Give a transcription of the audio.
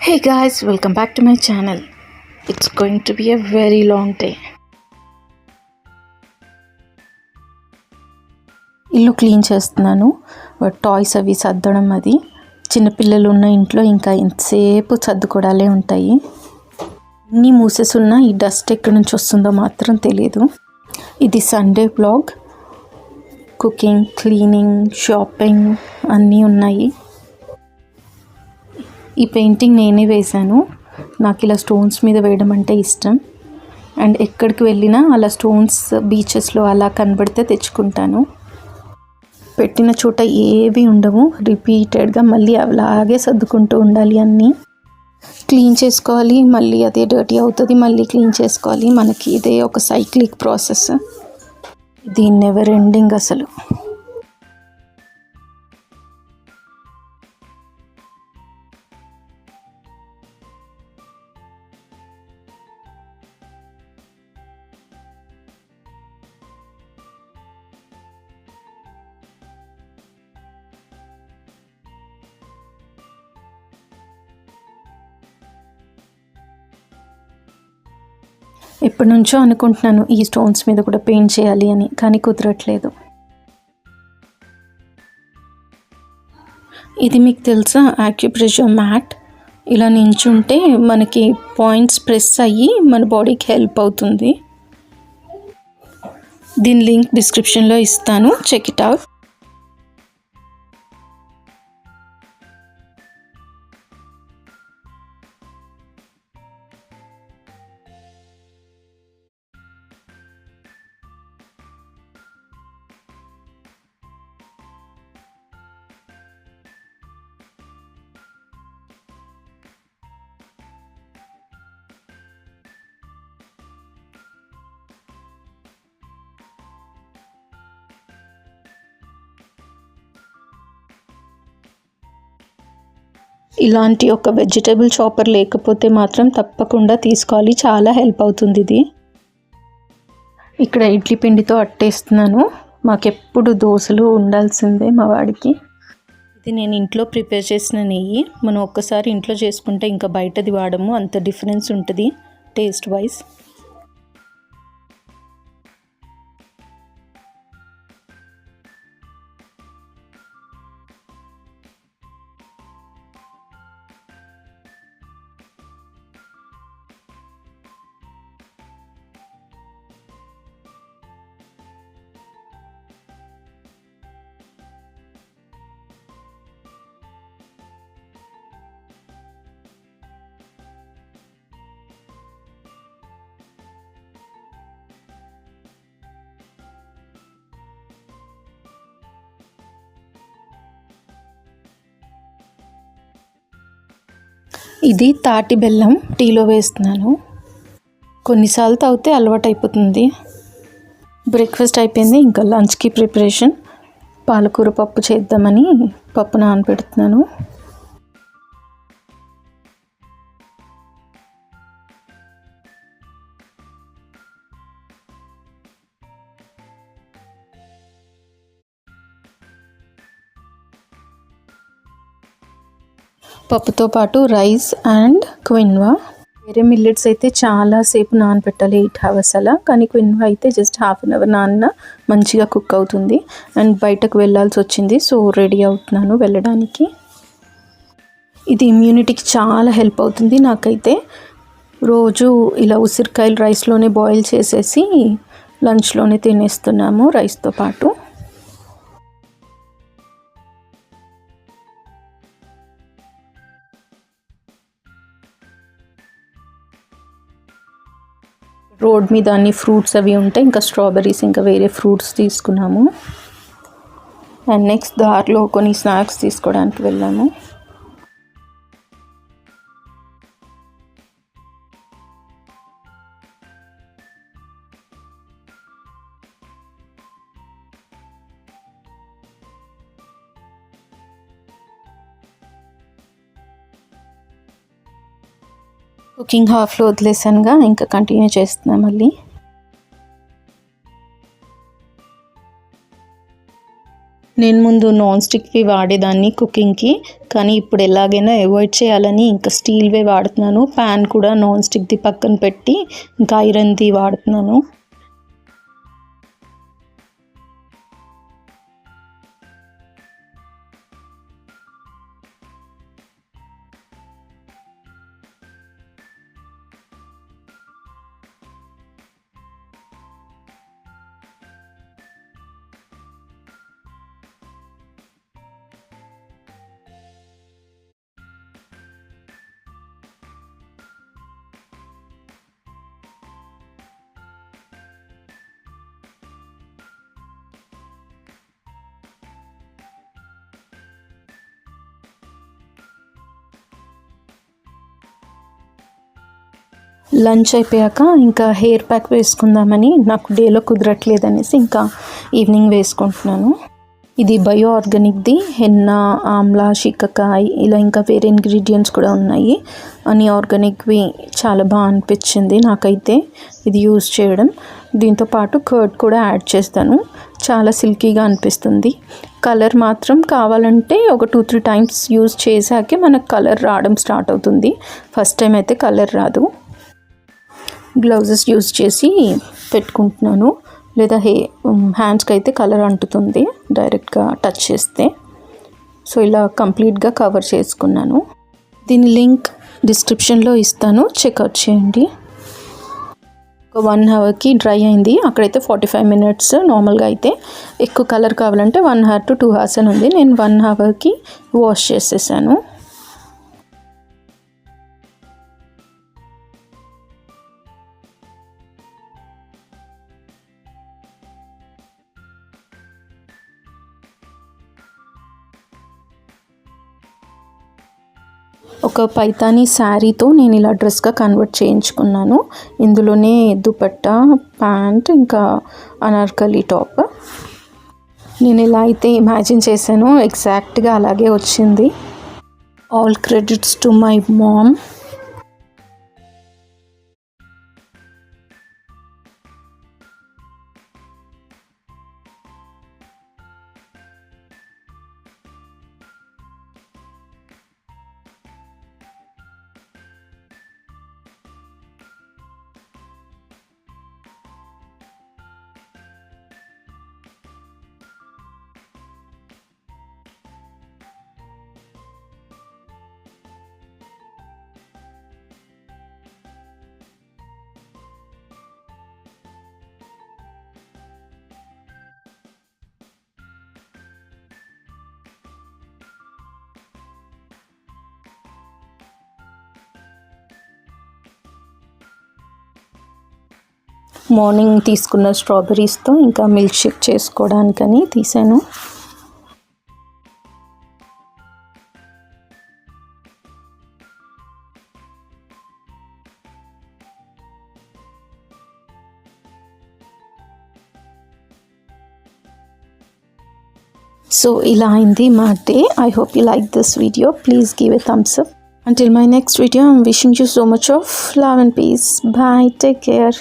Hey guys, welcome back to my channel. It's going to be a very long day. ఇల్లు clean చేస్తున్నాను. Toys అవి సర్దడం, అది చిన్నపిల్లలు ఉన్న ఇంట్లో ఇంకా ఎంతసేపు సర్దుకోవడాలే ఉంటాయి. అన్నీ మూసేసి ఉన్న ఈ డస్ట్ ఎక్కడి నుంచి వస్తుందో మాత్రం తెలియదు. ఇది Sunday vlog. Cooking, cleaning, shopping అన్నీ ఉన్నాయి. ఈ పెయింటింగ్ నేనే వేశాను. నాకు ఇలా స్టోన్స్ మీద వేయడం అంటే ఇష్టం. అండ్ ఎక్కడికి వెళ్ళినా అలా స్టోన్స్ బీచెస్లో అలా కనబడితే తెచ్చుకుంటాను. పెట్టిన చోట ఏవి ఉండవు, రిపీటెడ్గా మళ్ళీ అలాగే సర్దుకుంటూ ఉండాలి. అన్నీ క్లీన్ చేసుకోవాలి, మళ్ళీ అదే డర్టీ అవుతుంది, మళ్ళీ క్లీన్ చేసుకోవాలి. మనకి ఇదే ఒక సైక్లిక్ ప్రాసెస్. ఇది నెవర్ ఎండింగ్ అసలు. ఎప్పటి నుంచో అనుకుంటున్నాను ఈ స్టోన్స్ మీద కూడా పెయింట్ చేయాలి అని, కానీ కుదరట్లేదు. ఇది మీకు తెలుసా, యాక్యుప్రెషర్ మ్యాట్. ఇలా నించుంటే మనకి పాయింట్స్ ప్రెస్ అయ్యి మన బాడీకి హెల్ప్ అవుతుంది. దీని లింక్ డిస్క్రిప్షన్లో ఇస్తాను, చెక్ ఇట్ అవుట్. ఇలాంటి ఒక వెజిటబుల్ చాపర్ లేకపోతే మాత్రం తప్పకుండా తీసుకోవాలి, చాలా హెల్ప్ అవుతుంది ఇది. ఇక్కడ ఇడ్లీ పిండితో అట్టేస్తున్నాను. మాకెప్పుడు దోశలు ఉండాల్సిందే మా వాడికి. ఇది నేను ఇంట్లో ప్రిపేర్ చేసిన నెయ్యి. మనం ఒక్కసారి ఇంట్లో చేసుకుంటే ఇంకా బయటది వాడము, అంత డిఫరెన్స్ ఉంటుంది టేస్ట్ వైజ్. ఇది తాటి బెల్లం టీలో వేస్తున్నాను. కొన్నిసార్లు తాగితే అలవాటు అయిపోతుంది. బ్రేక్ఫాస్ట్ అయిపోయింది, ఇంకా లంచ్కి ప్రిపరేషన్. పాలకూర పప్పు చేద్దామని పప్పు నానబెడుతున్నాను. పప్పుతో పాటు రైస్ అండ్ క్విన్వా. వేరే మిల్లెట్స్ అయితే చాలాసేపు నానబెట్టాలి, 8 hours అలా, కానీ క్విన్వా అయితే జస్ట్ 1/2 hour నాన్న మంచిగా కుక్ అవుతుంది. అండ్ బయటకు వెళ్ళాల్సి వచ్చింది, సో రెడీ అవుతున్నాను వెళ్ళడానికి. ఇది ఇమ్యూనిటీకి చాలా హెల్ప్ అవుతుంది. నాకైతే రోజు ఇలా ఉసిరికాయలు రైస్లోనే బాయిల్ చేసేసి లంచ్లోనే తినేస్తున్నాము రైస్తో పాటు. రోడ్ మీద అన్ని ఫ్రూట్స్ అవి ఉంటాయి, ఇంకా స్ట్రాబెర్రీస్, ఇంకా వేరే ఫ్రూట్స్ తీసుకున్నాము. అండ్ నెక్స్ట్ దారిలో కొన్ని స్నాక్స్ తీసుకోవడానికి వెళ్ళాము. కుకింగ్ హాఫ్లో వదిలేసానుగా, ఇంకా కంటిన్యూ చేస్తున్నా మళ్ళీ. నేను ముందు నాన్ స్టిక్వి వాడేదాన్ని కుకింగ్కి, కానీ ఇప్పుడు ఎలాగైనా అవాయిడ్ చేయాలని ఇంకా స్టీల్వే వాడుతున్నాను. ప్యాన్ కూడా నాన్ స్టిక్ది పక్కన పెట్టి ఇంకా ఐరన్ది వాడుతున్నాను. లంచ్ అయిపోయాక ఇంకా హెయిర్ ప్యాక్ వేసుకుందామని, నాకు డేలో కుదరట్లేదు అనేసి ఇంకా ఈవినింగ్ వేసుకుంటున్నాను. ఇది బయో ఆర్గానిక్ది హెన్న, ఆమ్లా, శీకాకాయ్ ఇలా ఇంకా వేరే ఇంగ్రీడియంట్స్ కూడా ఉన్నాయి. అన్ని ఆర్గానిక్వి చాలా బాగా అనిపించింది నాకైతే ఇది యూజ్ చేయడం. దీంతో పాటు కర్డ్ కూడా యాడ్ చేస్తాను. చాలా సిల్కీగా అనిపిస్తుంది. కలర్ మాత్రం కావాలంటే ఒక 2-3 టైమ్స్ యూజ్ చేశాకే మనకు కలర్ రావడం స్టార్ట్ అవుతుంది. ఫస్ట్ టైం అయితే కలర్ రాదు. గ్లౌజెస్ యూజ్ చేసి పెట్టుకుంటున్నాను, లేదా హ్యాండ్స్కి అయితే కలర్ అంటుతుంది డైరెక్ట్గా టచ్ చేస్తే. సో ఇలా కంప్లీట్గా కవర్ చేసుకున్నాను. దీని లింక్ డిస్క్రిప్షన్లో ఇస్తాను, చెక్అవుట్ చేయండి. ఒక 1 అవర్కి డ్రై అయింది. అక్కడైతే 45 మినిట్స్, నార్మల్గా అయితే ఎక్కువ కలర్ కావాలంటే 1 అవర్ to 2 అవర్స్ అని ఉంది. నేను 1 అవర్కి వాష్ చేసేసాను. ఒక పైతానీ శారీతో నేను ఇలా డ్రెస్గా కన్వర్ట్ చేయించుకున్నాను. ఇందులోనే దుపట్టా, ప్యాంట్, ఇంకా అనార్కలి టాప్. నేను ఎలా అయితే ఇమాజిన్ చేశానో ఎగ్జాక్ట్గా అలాగే వచ్చింది. All credits to my mom. Morning తీసుకున్న స్ట్రాబెర్రీస్తో ఇంకా మిల్క్ షేక్ చేసుకోవడానికని తీసాను. సో ఇలా అయింది మా day. I hope you like this video. Please give a thumbs up. Until my next video, I'm wishing you so much of love and peace. Bye. Take care.